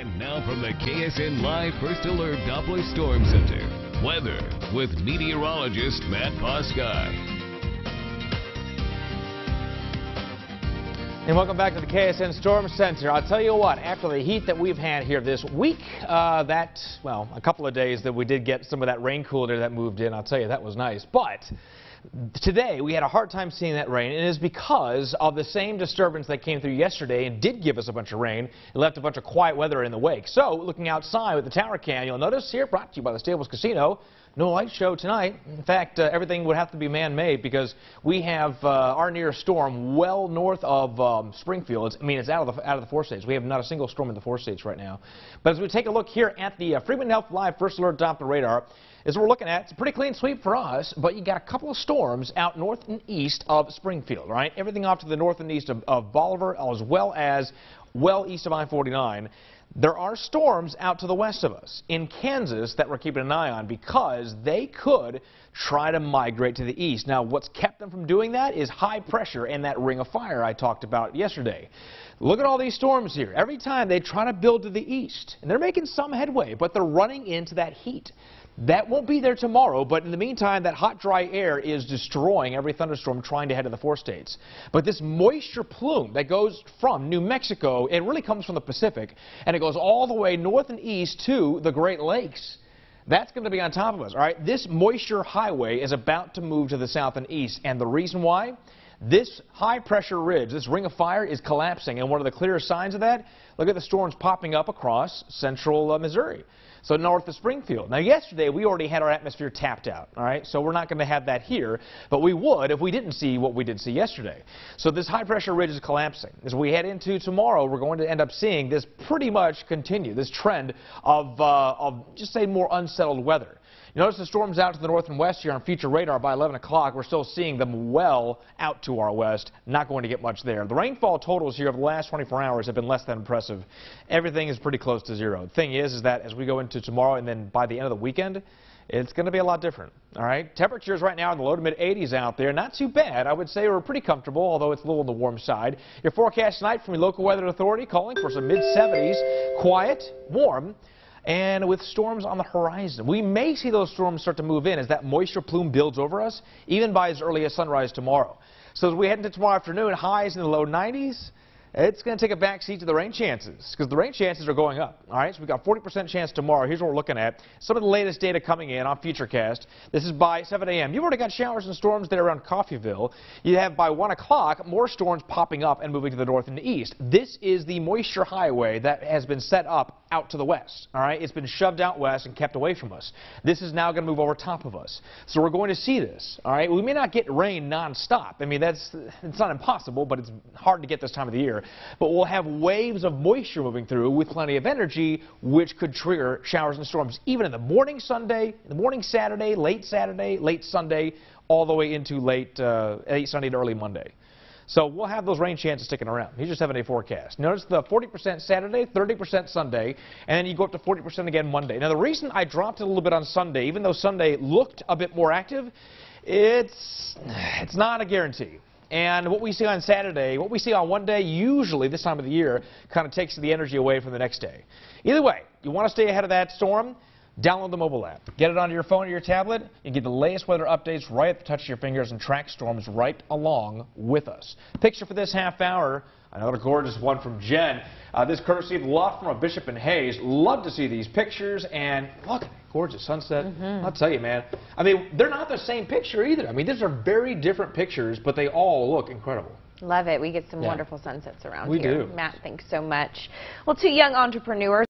And now from the KSN Live First Alert Doppler Storm Center, weather with meteorologist Matt Poskai. And welcome back to the KSN Storm Center. I'll tell you what, after the heat that we've had here this week, a couple of days that we did get some of that rain cooler that moved in, I'll tell you, that was nice. But today, we had a hard time seeing that rain, and it is because of the same disturbance that came through yesterday and did give us a bunch of rain. It left a bunch of quiet weather in the wake. So, looking outside with the tower cam, you'll notice here, brought to you by the Stables Casino, no light show tonight. In fact, everything would have to be man-made because we have our nearest storm well north of Springfield. It's out of the four states. We have not a single storm in the four states right now. But as we take a look here at the Freeman Health Live First Alert Doppler radar, is what we're looking at. It's a pretty clean sweep for us, but you got a couple of storms out north and east of Springfield, right? Everything off to the north and east of Bolivar, as well as well east of I-49. There are storms out to the west of us in Kansas that we're keeping an eye on because they could try to migrate to the east. Now, what's kept them from doing that is high pressure and that ring of fire I talked about yesterday. Look at all these storms here. Every time they try to build to the east, and they're making some headway, but they're running into that heat. That won't be there tomorrow, but in the meantime, that hot, dry air is destroying every thunderstorm trying to head to the four states. But this moisture plume that goes from New Mexico, it really comes from the Pacific, and it goes all the way north and east to the Great Lakes. That's going to be on top of us, all right? This moisture highway is about to move to the south and east, and the reason why? This high-pressure ridge, this ring of fire, is collapsing, and one of the clearest signs of that, look at the storms popping up across central Missouri. So north of Springfield. Now, yesterday, we already had our atmosphere tapped out, all right? So we're not going to have that here, but we would if we didn't see what we did see yesterday. So this high-pressure ridge is collapsing. As we head into tomorrow, we're going to end up seeing this pretty much continue, this trend of just say more unsettled weather. You notice the storms out to the north and west here on future radar by 11 o'clock. We're still seeing them well out to our west. Not going to get much there. The rainfall totals here over the last 24 hours have been less than impressive. Everything is pretty close to zero. The thing is that as we go into tomorrow and then by the end of the weekend, it's going to be a lot different. All right, temperatures right now in the low to mid 80s out there. Not too bad. I would say we're pretty comfortable, although it's a little on the warm side. Your forecast tonight from your local weather authority calling for some mid 70s, quiet, warm, and with storms on the horizon. We may see those storms start to move in as that moisture plume builds over us, even by as early as sunrise tomorrow. So as we head into tomorrow afternoon, highs in the low 90s. It's going to take a backseat to the rain chances because the rain chances are going up. All right, so we've got 40% chance tomorrow. Here's what we're looking at. Some of the latest data coming in on Futurecast. This is by 7 a.m. You've already got showers and storms there around Coffeyville. You have by 1 o'clock more storms popping up and moving to the north and the east. This is the moisture highway that has been set up out to the west. All right, it's been shoved out west and kept away from us. This is now going to move over top of us. So we're going to see this. All right, we may not get rain nonstop. I mean, it's not impossible, but it's hard to get this time of the year. But we'll have waves of moisture moving through with plenty of energy, which could trigger showers and storms even in the morning Sunday, in the morning Saturday, late Sunday, all the way into late Sunday to early Monday. So we'll have those rain chances sticking around. Here's your 7-day forecast. Notice the 40% Saturday, 30% Sunday, and then you go up to 40% again Monday. Now, the reason I dropped it a little bit on Sunday, even though Sunday looked a bit more active, it's not a guarantee. And what we see on Saturday, what we see on one day, usually this time of the year, kind of takes the energy away from the next day. Either way, you want to stay ahead of that storm, download the mobile app. Get it onto your phone or your tablet and get the latest weather updates right at the touch of your fingers and track storms right along with us. Picture for this half hour, another gorgeous one from Jen. This courtesy of the law firm of Bishop and Hayes. Love to see these pictures, and look, gorgeous sunset. I'll tell you, man. I mean, they're not the same picture either. I mean, these are very different pictures, but they all look incredible. Love it. We get some wonderful sunsets around here. We do. Matt, thanks so much. Well, two young entrepreneurs